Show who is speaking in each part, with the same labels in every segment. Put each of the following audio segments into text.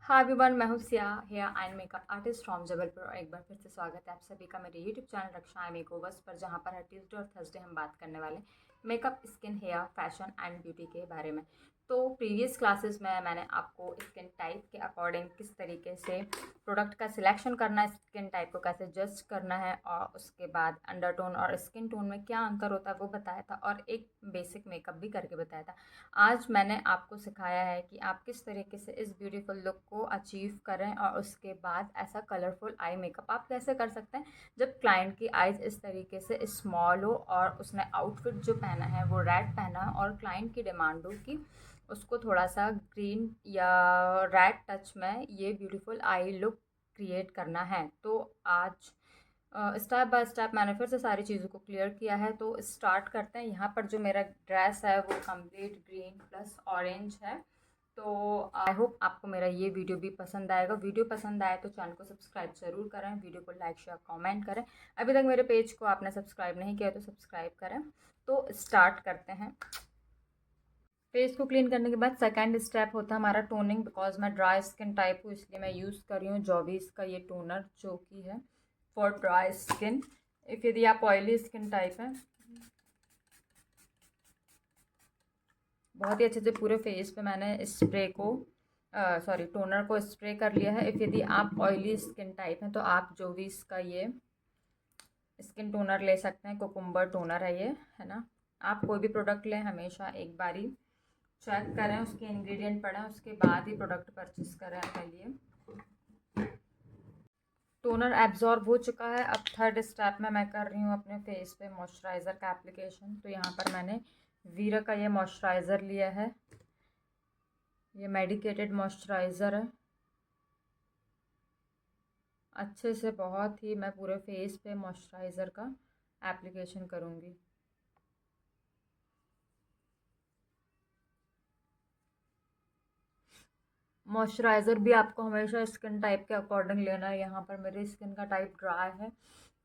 Speaker 1: हाय everyone, मैं हूँ Siya, hair and makeup artist from Jabalpur. और एक बार फिर से स्वागत है आप सभी का मेरे यूट्यूब चैनल रक्षा मेकओवर्स पर, जहाँ पर हर ट्यूसडे और थर्सडे हम बात करने वाले makeup, skin, hair, fashion and beauty के बारे में। तो प्रीवियस क्लासेस में मैंने आपको स्किन टाइप के अकॉर्डिंग किस तरीके से प्रोडक्ट का सिलेक्शन करना है, स्किन टाइप को कैसे जज करना है, और उसके बाद अंडरटोन और स्किन टोन में क्या अंतर होता है वो बताया था, और एक बेसिक मेकअप भी करके बताया था। आज मैंने आपको सिखाया है कि आप किस तरीके से इस ब्यूटीफुल लुक को अचीव करें, और उसके बाद ऐसा कलरफुल आई मेकअप आप कैसे कर सकते हैं जब क्लाइंट की आइज़ इस तरीके से स्मॉल हो और उसने आउटफिट जो पहना है वो रेड पहना है, और क्लाइंट की डिमांड हो कि उसको थोड़ा सा ग्रीन या रेड टच में ये ब्यूटीफुल आई लुक क्रिएट करना है। तो आज स्टेप बाय स्टेप मैंने फिर से सारी चीज़ों को क्लियर किया है। तो स्टार्ट करते हैं। यहाँ पर जो मेरा ड्रेस है वो कंप्लीट ग्रीन प्लस ऑरेंज है। तो आई होप आपको मेरा ये वीडियो भी पसंद आएगा। वीडियो पसंद आए तो चैनल को सब्सक्राइब ज़रूर करें, वीडियो को लाइक शेयर कमेंट करें। अभी तक मेरे पेज को आपने सब्सक्राइब नहीं किया तो सब्सक्राइब करें। तो स्टार्ट करते हैं। फेस को क्लीन करने के बाद सेकंड स्टेप होता है हमारा टोनिंग। बिकॉज मैं ड्राई स्किन टाइप हूँ इसलिए मैं यूज़ कर रही हूँ जॉविस का ये टोनर, जो कि है फॉर ड्राई स्किन। इफ़ यदि आप ऑयली स्किन टाइप हैं, बहुत ही अच्छे से पूरे फेस पे मैंने स्प्रे को सॉरी टोनर को स्प्रे कर लिया है। इफ़ यदि आप ऑयली स्किन टाइप हैं तो आप जॉविस का ये स्किन टोनर ले सकते हैं। कोकुम्बर टोनर है ये, है ना। आप कोई भी प्रोडक्ट लें हमेशा एक बारी चेक करें, उसके इंग्रेडिएंट पढ़ें, उसके बाद ही प्रोडक्ट परचेस करें अपने लिए। टोनर एब्जॉर्ब हो चुका है। अब थर्ड स्टेप में मैं कर रही हूँ अपने फेस पे मॉइस्चराइज़र का एप्लीकेशन। तो यहाँ पर मैंने वीरा का ये मॉइस्चराइज़र लिया है। ये मेडिकेटेड मॉइस्चराइज़र है। अच्छे से बहुत ही मैं पूरे फेस पे मॉइस्चराइज़र का एप्लीकेशन करूँगी। मॉइस्चराइज़र भी आपको हमेशा स्किन टाइप के अकॉर्डिंग लेना है। यहाँ पर मेरी स्किन का टाइप ड्राई है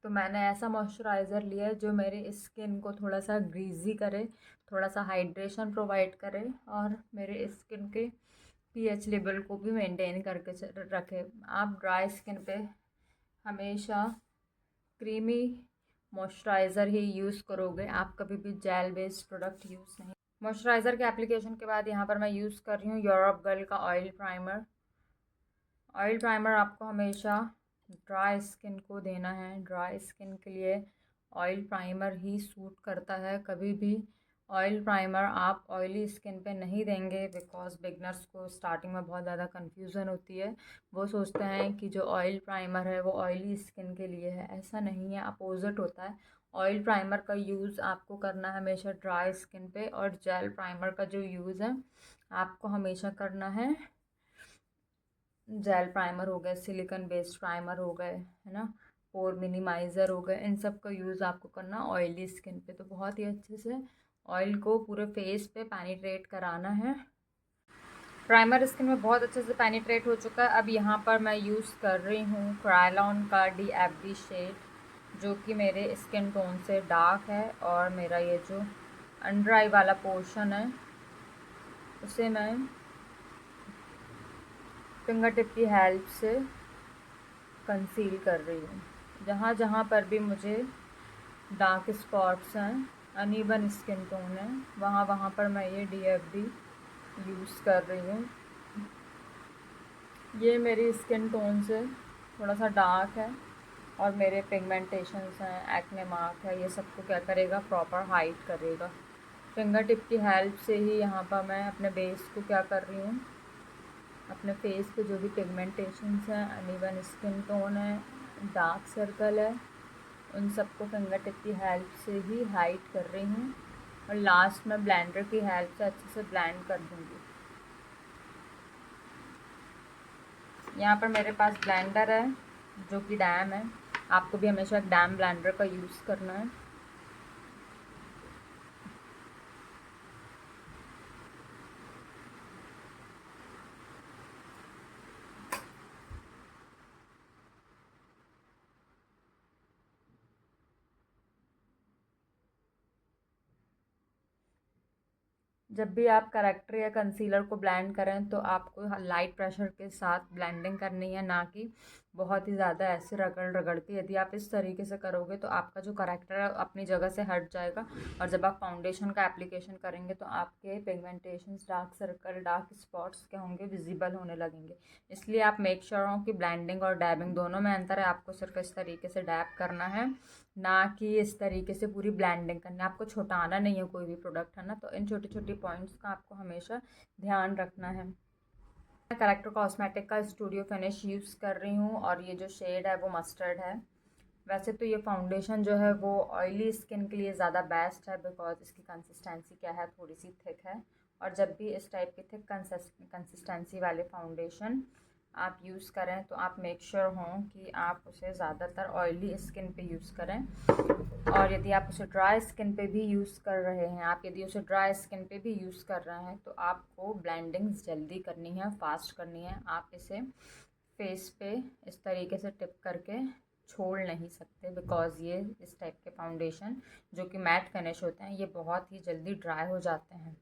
Speaker 1: तो मैंने ऐसा मॉइस्चराइज़र लिया है जो मेरी स्किन को थोड़ा सा ग्रीजी करे, थोड़ा सा हाइड्रेशन प्रोवाइड करे, और मेरे स्किन के पीएच लेवल को भी मेंटेन करके रखे। आप ड्राई स्किन पे हमेशा क्रीमी मॉइस्चराइज़र ही यूज़ करोगे, आप कभी भी जेल बेस्ड प्रोडक्ट यूज़ नहीं। मॉइस्चराइज़र के एप्लीकेशन के बाद यहाँ पर मैं यूज़ कर रही हूँ यूरोप गर्ल का ऑयल प्राइमर। ऑयल प्राइमर आपको हमेशा ड्राई स्किन को देना है। ड्राई स्किन के लिए ऑयल प्राइमर ही सूट करता है। कभी भी ऑयल प्राइमर आप ऑयली स्किन पे नहीं देंगे, बिकॉज बिगनर्स को स्टार्टिंग में बहुत ज़्यादा कन्फ्यूज़न होती है। वो सोचते हैं कि जो ऑयल प्राइमर है वो ऑयली स्किन के लिए है। ऐसा नहीं है, अपोजिट होता है। ऑयल प्राइमर का यूज़ आपको करना है हमेशा ड्राई स्किन पे, और जेल प्राइमर का जो यूज़ है आपको हमेशा करना है जेल प्राइमर हो गए, सिलिकॉन बेस्ड प्राइमर हो गए, है ना, पोर मिनिमाइज़र हो गए। इन सब का यूज़ आपको करना ऑयली स्किन पे। तो बहुत ही अच्छे से ऑयल को पूरे फेस पे पेनिट्रेट कराना है। प्राइमर स्किन में बहुत अच्छे से पेनिट्रेट हो चुका है। अब यहाँ पर मैं यूज़ कर रही हूँ क्रायलॉन का DFD शेड, जो कि मेरे स्किन टोन से डार्क है, और मेरा ये जो अंडर आई वाला पोर्शन है उसे मैं फिंगर टिप की हेल्प से कंसील कर रही हूँ। जहाँ जहाँ पर भी मुझे डार्क स्पॉट्स हैं, अनइवन स्किन टोन है, वहाँ वहाँ पर मैं ये DFD यूज़ कर रही हूँ। ये मेरी स्किन टोन से थोड़ा सा डार्क है, और मेरे पिगमेंटेशंस हैं, एक्ने मार्क है, ये सबको क्या करेगा, प्रॉपर हाइड करेगा। फिंगर टिप की हेल्प से ही यहाँ पर मैं अपने बेस को क्या कर रही हूँ, अपने फेस पे जो भी पिगमेंटेशंस हैं, अनइवन स्किन टोन है, डार्क सर्कल है, उन सबको फिंगर टिप की हेल्प से ही हाइड कर रही हूँ। और लास्ट में ब्लेंडर की हेल्प से अच्छे से ब्लेंड कर दूँगी। यहाँ पर मेरे पास ब्लेंडर है जो कि डैम है। आपको भी हमेशा एक डैम ब्लेंडर का यूज़ करना है। जब भी आप करेक्टर या कंसीलर को ब्लेंड करें तो आपको लाइट प्रेशर के साथ ब्लेंडिंग करनी है, ना कि बहुत ही ज़्यादा ऐसे रगड़ रगड़ के। यदि आप इस तरीके से करोगे तो आपका जो करेक्टर है अपनी जगह से हट जाएगा, और जब आप फाउंडेशन का एप्लीकेशन करेंगे तो आपके pigmentations, dark circle, dark spots क्या होंगे, विजिबल होने लगेंगे। इसलिए आप मेक श्योर हो कि ब्लेंडिंग और डैबिंग दोनों में अंतर है। आपको सिर्फ इस तरीके से डैब करना है, ना कि इस तरीके से पूरी ब्लेंडिंग करनी है। आपको छुटाना नहीं है कोई भी प्रोडक्ट, है ना। तो इन छोटी छोटी पॉइंट्स का आपको हमेशा ध्यान रखना है। मैं करेक्टर कॉस्मेटिक का स्टूडियो फिनिश यूज़ कर रही हूँ, और ये जो शेड है वो मस्टर्ड है। वैसे तो ये फाउंडेशन जो है वो ऑयली स्किन के लिए ज़्यादा बेस्ट है, बिकॉज इसकी कंसिस्टेंसी क्या है, थोड़ी सी थिक है। और जब भी इस टाइप के थिक कंसिस्टेंसी वाले फाउंडेशन आप यूज़ करें तो आप मेक श्योर हों कि आप उसे ज़्यादातर ऑयली स्किन पे यूज़ करें। और यदि आप उसे ड्राई स्किन पे भी यूज़ कर रहे हैं, आप यदि उसे ड्राई स्किन पे भी यूज़ कर रहे हैं तो आपको ब्लेंडिंग जल्दी करनी है, फास्ट करनी है। आप इसे फेस पे इस तरीके से टिप करके छोड़ नहीं सकते, बिकॉज़ ये इस टाइप के फाउंडेशन जो कि मैट फिनिश होते हैं ये बहुत ही जल्दी ड्राई हो जाते हैं।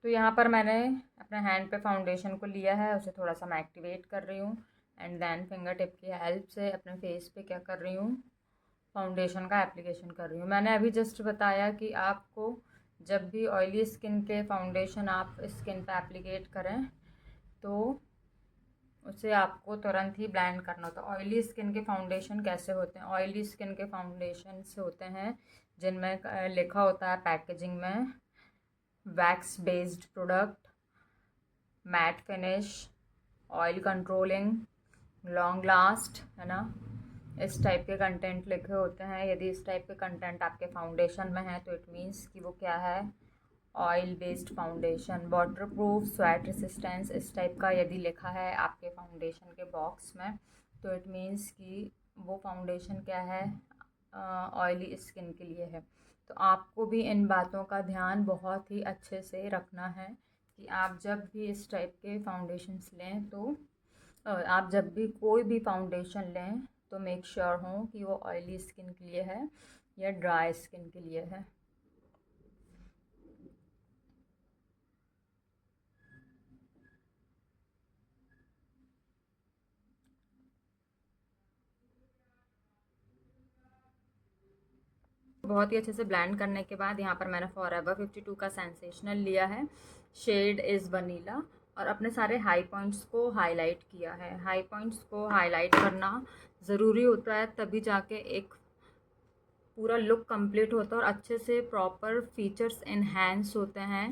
Speaker 1: तो यहाँ पर मैंने अपने हैंड पे फाउंडेशन को लिया है, उसे थोड़ा सा मैं एक्टिवेट कर रही हूँ, एंड देन फिंगर टिप की हेल्प से अपने फेस पे क्या कर रही हूँ, फाउंडेशन का एप्लीकेशन कर रही हूँ। मैंने अभी जस्ट बताया कि आपको जब भी ऑयली स्किन के फाउंडेशन आप स्किन पे एप्लीकेट करें तो उसे आपको तुरंत ही ब्लेंड करना होता है। ऑयली स्किन के फाउंडेशन कैसे होते हैं? ऑयली स्किन के फाउंडेशन होते हैं जिनमें लिखा होता है पैकेजिंग में, wax based product, matte finish, oil controlling, long last, है ना। इस टाइप के कंटेंट लिखे होते हैं। यदि इस टाइप के कंटेंट आपके फाउंडेशन में है तो इट मीन्स कि वो क्या है, oil based foundation. Water proof, sweat resistance, इस टाइप का यदि लिखा है आपके फाउंडेशन के बॉक्स में तो इट मीन्स कि वो फाउंडेशन क्या है, ऑयली स्किन के लिए है। तो आपको भी इन बातों का ध्यान बहुत ही अच्छे से रखना है कि आप जब भी इस टाइप के फाउंडेशंस लें तो आप जब भी कोई भी फाउंडेशन लें तो मेक श्योर हो कि वो ऑयली स्किन के लिए है या ड्राई स्किन के लिए है। बहुत ही अच्छे से ब्लेंड करने के बाद यहाँ पर मैंने फॉरएवर 52 का सेंसेशनल लिया है, शेड इज़ वनीला, और अपने सारे हाई पॉइंट्स को हाईलाइट किया है। हाई पॉइंट्स को हाईलाइट करना ज़रूरी होता है, तभी जाके एक पूरा लुक कंप्लीट होता है और अच्छे से प्रॉपर फीचर्स इन्हेंस होते हैं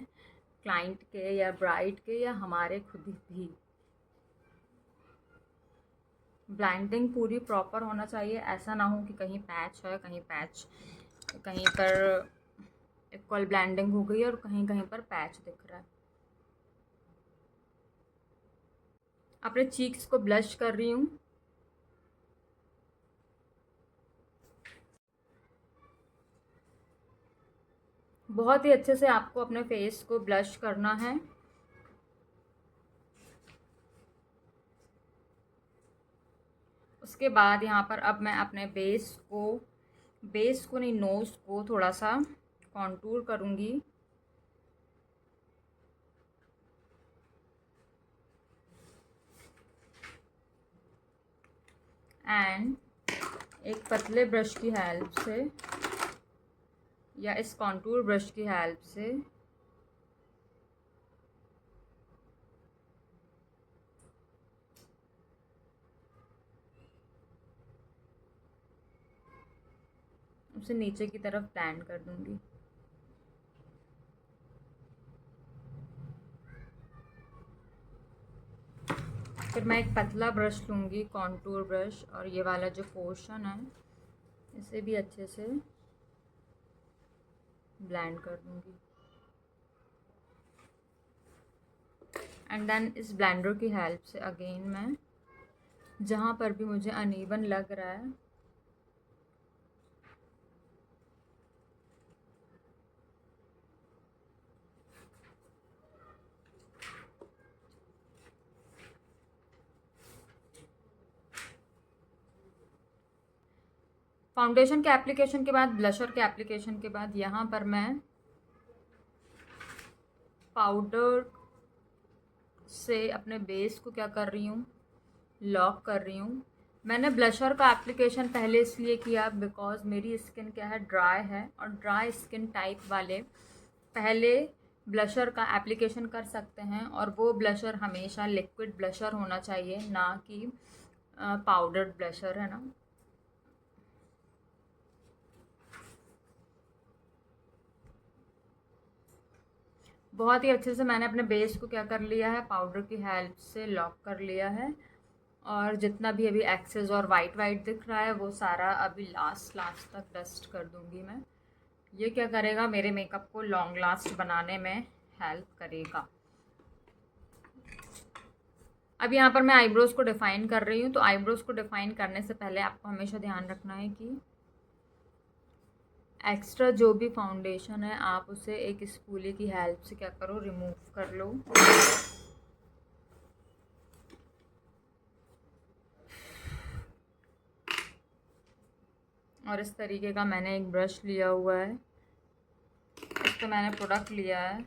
Speaker 1: क्लाइंट के या ब्राइड के या हमारे खुद भी। ब्लेंडिंग पूरी प्रॉपर होना चाहिए, ऐसा ना हो कि कहीं पैच है, कहीं पर इक्वल ब्लेंडिंग हो गई और कहीं कहीं पर पैच दिख रहा है। अपने चीक्स को ब्लश कर रही हूँ। बहुत ही अच्छे से आपको अपने फेस को ब्लश करना है। उसके बाद यहाँ पर अब मैं अपने बेस को नहीं, नोज़ को थोड़ा सा कॉन्टूर करूँगी। एंड एक पतले ब्रश की हेल्प से या इस कॉन्टूर ब्रश की हेल्प से उसे नीचे की तरफ ब्लेंड कर दूँगी। फिर मैं एक पतला ब्रश लूँगी, कॉन्टूर ब्रश, और ये वाला जो पोर्शन है इसे भी अच्छे से ब्लेंड कर दूँगी। एंड देन इस ब्लेंडर की हेल्प से अगेन मैं जहाँ पर भी मुझे अनइवन लग रहा है फाउंडेशन के एप्लीकेशन के बाद, ब्लशर के एप्लीकेशन के बाद यहाँ पर मैं पाउडर से अपने बेस को क्या कर रही हूँ, लॉक कर रही हूँ। मैंने ब्लशर का एप्लीकेशन पहले इसलिए किया बिकॉज मेरी स्किन क्या है, ड्राई है, और ड्राई स्किन टाइप वाले पहले ब्लशर का एप्लीकेशन कर सकते हैं, और वो ब्लशर हमेशा लिक्विड ब्लशर होना चाहिए, ना कि पाउडर्ड ब्लशर, है ना। बहुत ही अच्छे से मैंने अपने बेस को क्या कर लिया है, पाउडर की हेल्प से लॉक कर लिया है, और जितना भी अभी एक्सेस और वाइट वाइट दिख रहा है वो सारा अभी लास्ट तक डस्ट कर दूंगी मैं। ये क्या करेगा, मेरे मेकअप को लॉन्ग लास्ट बनाने में हेल्प करेगा। अब यहाँ पर मैं आईब्रोज़ को डिफ़ाइन कर रही हूँ। तो आईब्रोज़ को डिफ़ाइन करने से पहले आपको हमेशा ध्यान रखना है कि एक्स्ट्रा जो भी फाउंडेशन है आप उसे एक स्पूली की हेल्प से क्या करो, रिमूव कर लो। और इस तरीके का मैंने एक ब्रश लिया हुआ है, इस पर मैंने प्रोडक्ट लिया है,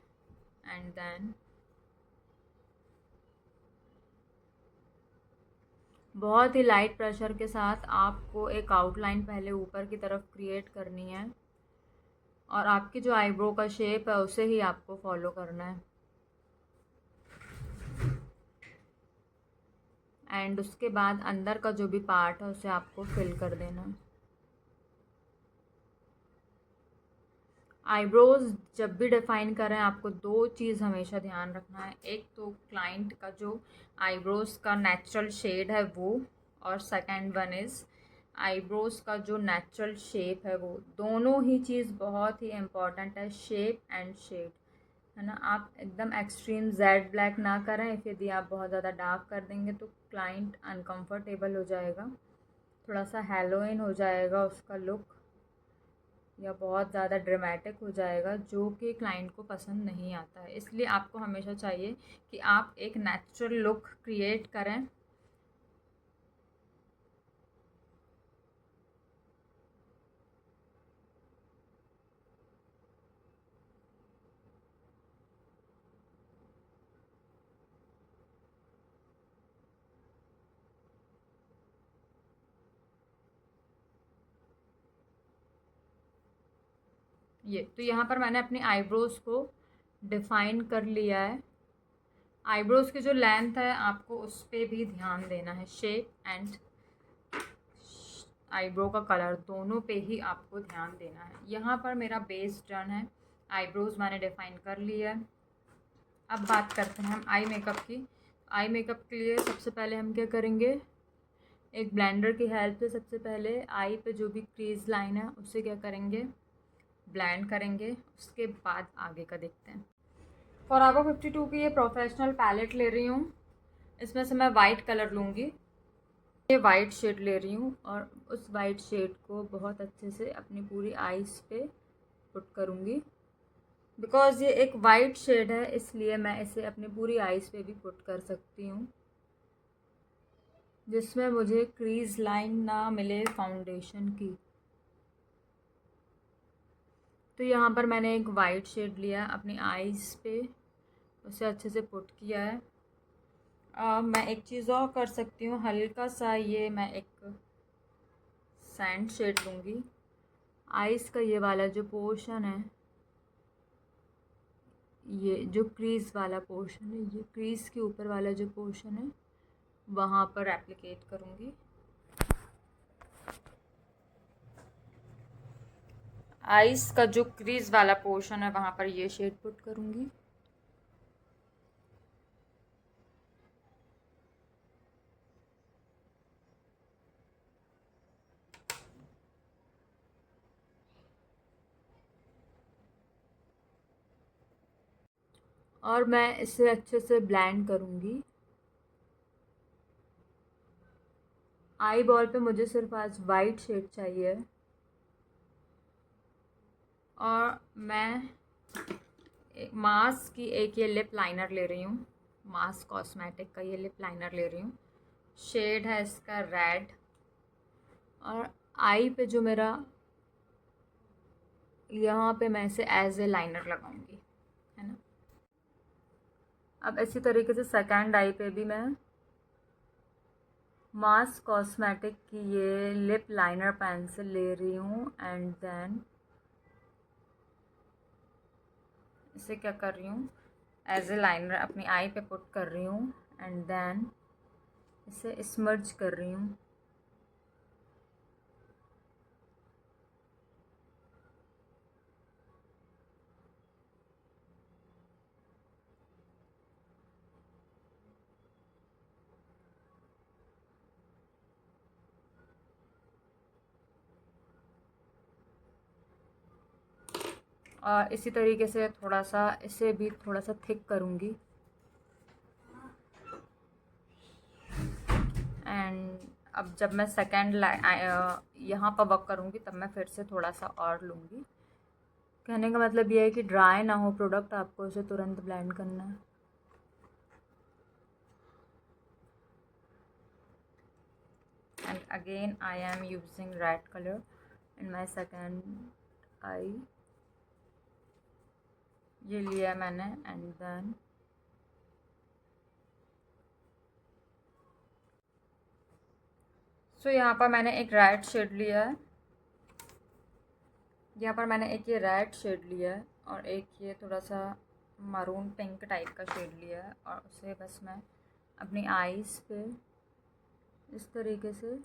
Speaker 1: एंड देन बहुत ही लाइट प्रेशर के साथ आपको एक आउटलाइन पहले ऊपर की तरफ क्रिएट करनी है, और आपकी जो आईब्रो का शेप है उसे ही आपको फॉलो करना है। एंड उसके बाद अंदर का जो भी पार्ट है उसे आपको फिल कर देना है। आईब्रोज़ जब भी डिफ़ाइन करें आपको दो चीज़ हमेशा ध्यान रखना है, एक तो क्लाइंट का जो आईब्रोज़ का नेचुरल शेड है वो, और सेकंड वन इज़ आईब्रोज़ का जो नेचुरल शेप है वो। दोनों ही चीज़ बहुत ही इम्पॉर्टेंट है, शेप एंड शेड, है ना। आप एकदम एक्सट्रीम जेड ब्लैक ना करें, यदि आप बहुत ज़्यादा डार्क कर देंगे तो क्लाइंट अनकंफर्टेबल हो जाएगा, थोड़ा सा हेलोइन हो जाएगा उसका लुक, या बहुत ज़्यादा ड्रामेटिक हो जाएगा, जो कि क्लाइंट को पसंद नहीं आता है। इसलिए आपको हमेशा चाहिए कि आप एक नेचुरल लुक क्रिएट करें। ये तो यहाँ पर मैंने अपनी आईब्रोज़ को डिफ़ाइन कर लिया है। आईब्रोज़ की जो लेंथ है आपको उस पर भी ध्यान देना है, शेप एंड आईब्रो का कलर दोनों पे ही आपको ध्यान देना है। यहाँ पर मेरा बेस डन है, आईब्रोज़ मैंने डिफ़ाइन कर लिया है। अब बात करते हैं हम आई मेकअप की। आई मेकअप के लिए सबसे पहले हम क्या करेंगे, एक ब्लेंडर की हेल्प से सबसे पहले आई पे जो भी क्रीज लाइन है उसे क्या करेंगे, ब्लेंड करेंगे। उसके बाद आगे का देखते हैं। फॉरएवर 52 की ये प्रोफेशनल पैलेट ले रही हूँ, इसमें से मैं वाइट कलर लूँगी। ये वाइट शेड ले रही हूँ और उस वाइट शेड को बहुत अच्छे से अपनी पूरी आईज़ पे पुट करूँगी। बिकॉज़ ये एक वाइट शेड है इसलिए मैं इसे अपनी पूरी आईज़ पे भी पुट कर सकती हूँ, जिसमें मुझे क्रीज लाइन ना मिले फाउंडेशन की। तो यहाँ पर मैंने एक वाइट शेड लिया अपनी आईज़ पे, उसे अच्छे से पुट किया है। मैं एक चीज़ और कर सकती हूँ, हल्का सा ये मैं एक सैंड शेड लूँगी। आईज़ का ये वाला जो पोर्शन है, ये जो क्रीज वाला पोर्शन है, ये क्रीज के ऊपर वाला जो पोर्शन है वहाँ पर एप्लीकेट करूँगी। आईज़ का जो क्रीज वाला पोर्शन है वहाँ पर ये शेड पुट करूँगी। और मैं इसे अच्छे से ब्लेंड करूँगी। आई बॉल पे मुझे सिर्फ आज वाइट शेड चाहिए, और मैं मार्स की एक ये लिप लाइनर ले रही हूँ, मार्स कॉस्मेटिक का ये लिप लाइनर ले रही हूँ। शेड है इसका रेड, और आई पे जो मेरा यहाँ पे मैं इसे एज ए लाइनर लगाऊंगी, है ना। अब इसी तरीके से सेकंड आई पे भी मैं मास कॉस्मेटिक की ये लिप लाइनर पेंसिल ले रही हूँ एंड देन इसे क्या कर रही हूँ, एज ए लाइनर अपनी आई पे पुट कर रही हूँ एंड देन इसे स्मर्ज कर रही हूँ। और इसी तरीके से थोड़ा सा इसे भी थोड़ा सा थिक करूँगी एंड अब जब मैं सेकेंड यहाँ पर वर्क करूँगी तब मैं फिर से थोड़ा सा और लूँगी। कहने का मतलब ये है कि ड्राई ना हो प्रोडक्ट, आपको इसे तुरंत ब्लेंड करना है। And again I am using red colour in my second I. ये लिया मैंने एंड देन सो यहाँ पर मैंने एक रेड शेड लिया है, यहाँ पर मैंने एक ये रेड शेड लिया है और एक ये थोड़ा सा मरून पिंक टाइप का शेड लिया है और उसे बस मैं अपनी आईज़ पे इस तरीके से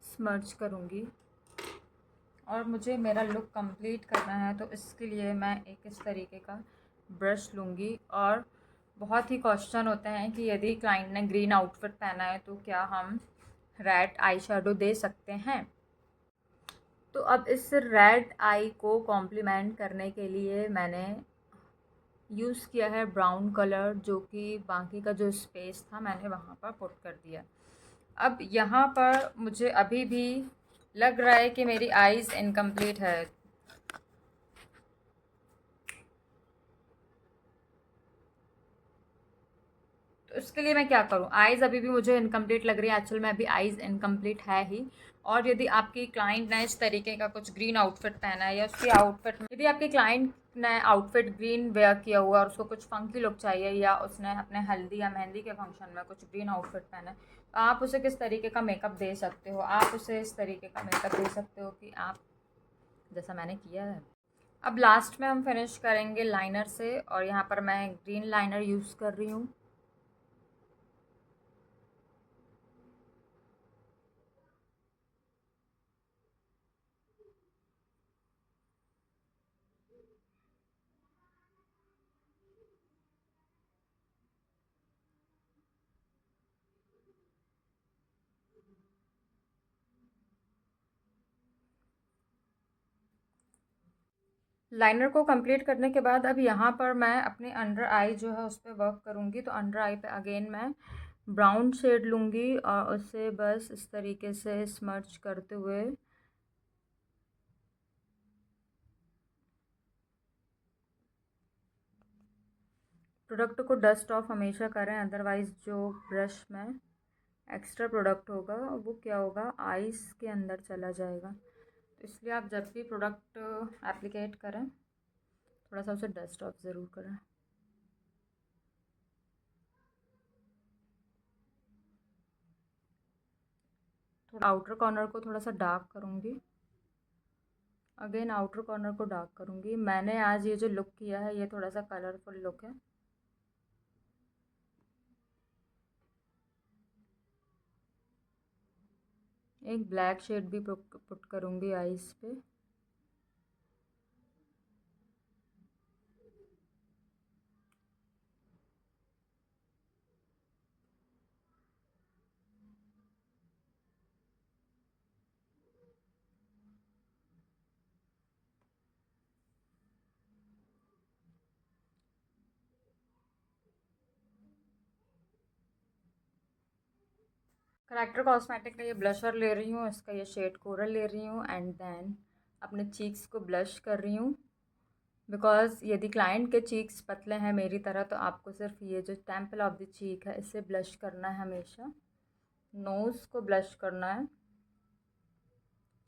Speaker 1: स्मर्च करूँगी। और मुझे मेरा लुक कंप्लीट करना है तो इसके लिए मैं एक इस तरीके का ब्रश लूँगी। और बहुत ही क्वेश्चन होते हैं कि यदि क्लाइंट ने ग्रीन आउटफिट पहना है तो क्या हम रेड आई शेडो दे सकते हैं। तो अब इस रेड आई को कॉम्प्लीमेंट करने के लिए मैंने यूज़ किया है ब्राउन कलर, जो कि बाकी का जो स्पेस था मैंने वहाँ पर पुट कर दिया। अब यहाँ पर मुझे अभी भी लग रहा है कि मेरी आईज़ इनकम्प्लीट है, तो इसके लिए मैं क्या करूँ। आईज़ अभी भी मुझे इनकम्प्लीट लग रही है, एक्चुअल में अभी आईज़ इनकम्प्लीट है ही। और यदि आपकी क्लाइंट ने इस तरीके का कुछ ग्रीन आउटफिट पहना है या उसकी आउटफिट में यदि आपके क्लाइंट ने आउटफिट ग्रीन वेयर किया हुआ है और उसको कुछ फंकी लुक चाहिए या उसने अपने हल्दी या मेहंदी के फंक्शन में कुछ ग्रीन आउटफिट पहना है, तो आप उसे किस तरीके का मेकअप दे सकते हो। आप उसे इस तरीके का मेकअप दे सकते हो कि आप जैसा मैंने किया है। अब लास्ट में हम फिनिश करेंगे लाइनर से और यहाँ पर मैं ग्रीन लाइनर यूज़ कर रही हूँ। लाइनर को कंप्लीट करने के बाद अब यहाँ पर मैं अपनी अंडर आई जो है उस पर वर्क करूँगी। तो अंडर आई पे अगेन मैं ब्राउन शेड लूँगी और उसे बस इस तरीके से स्मर्च करते हुए प्रोडक्ट को डस्ट ऑफ हमेशा करें, अदरवाइज़ जो ब्रश में एक्स्ट्रा प्रोडक्ट होगा वो क्या होगा, आईज़ के अंदर चला जाएगा। तो इसलिए आप जब भी प्रोडक्ट एप्लीकेट करें थोड़ा सा उसे डस्ट ऑफ ज़रूर करें। थोड़ा आउटर कॉर्नर को थोड़ा सा डार्क करूँगी, अगेन आउटर कॉर्नर को डार्क करूँगी। मैंने आज ये जो लुक किया है ये थोड़ा सा कलरफुल लुक है। एक ब्लैक शेड भी पुट करूँगी आईज़ पे। करेक्टर कॉस्मेटिक का ये ब्लशर ले रही हूँ, इसका ये शेड कोरल ले रही हूँ एंड देन अपने चीक्स को ब्लश कर रही हूँ। बिकॉज़ यदि क्लाइंट के चीक्स पतले हैं मेरी तरह तो आपको सिर्फ ये जो टेम्पल ऑफ द चीक है इसे ब्लश करना है, हमेशा नोज़ को ब्लश करना है।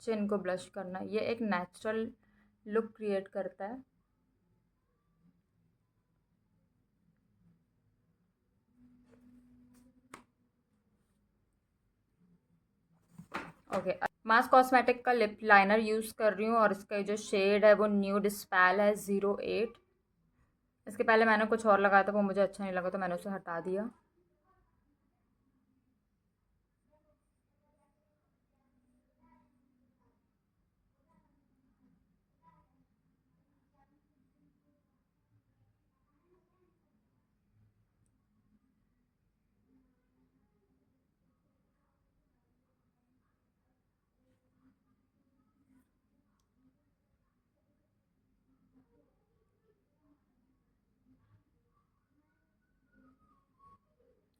Speaker 1: चिन को ब्लश करना। ये एक नेचुरल लुक क्रिएट करता है। ओके, मास कॉस्मेटिक का लिप लाइनर यूज़ कर रही हूँ और इसका जो शेड है वो न्यू डिस्पेल है 08। इसके पहले मैंने कुछ और लगाया था, वो मुझे अच्छा नहीं लगा तो मैंने उसे हटा दिया।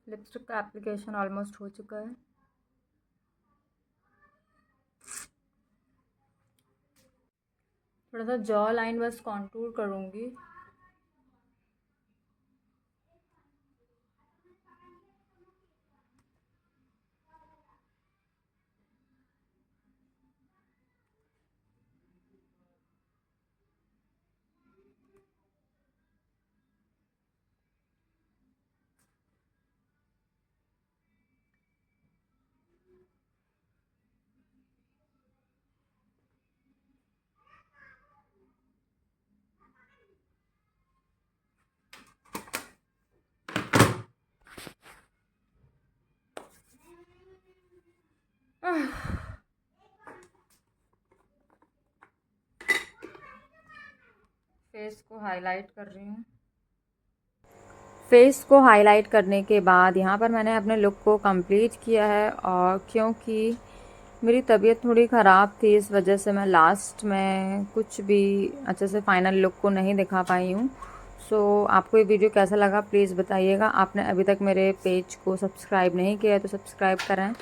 Speaker 1: लिपस्टिक का एप्लीकेशन ऑलमोस्ट हो चुका है। थोड़ा सा जॉ लाइन बस कॉन्टूर करूँगी। फेस को हाईलाइट कर रही हूँ। फेस को हाईलाइट करने के बाद यहाँ पर मैंने अपने लुक को कंप्लीट किया है, और क्योंकि मेरी तबीयत थोड़ी ख़राब थी इस वजह से मैं लास्ट में कुछ भी अच्छे से फाइनल लुक को नहीं दिखा पाई हूँ। सो आपको ये वीडियो कैसा लगा प्लीज़ बताइएगा। आपने अभी तक मेरे पेज को सब्सक्राइब नहीं किया है तो सब्सक्राइब करें,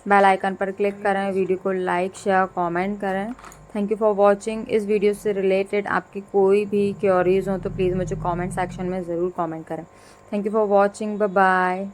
Speaker 1: बेल आइकन पर क्लिक करें, वीडियो को लाइक शेयर कमेंट करें। Thank you for watching. इस वीडियो से रिलेटेड आपकी कोई भी क्वेरीज हो तो प्लीज़ मुझे कमेंट सेक्शन में ज़रूर कमेंट करें। Thank you for watching, bye bye.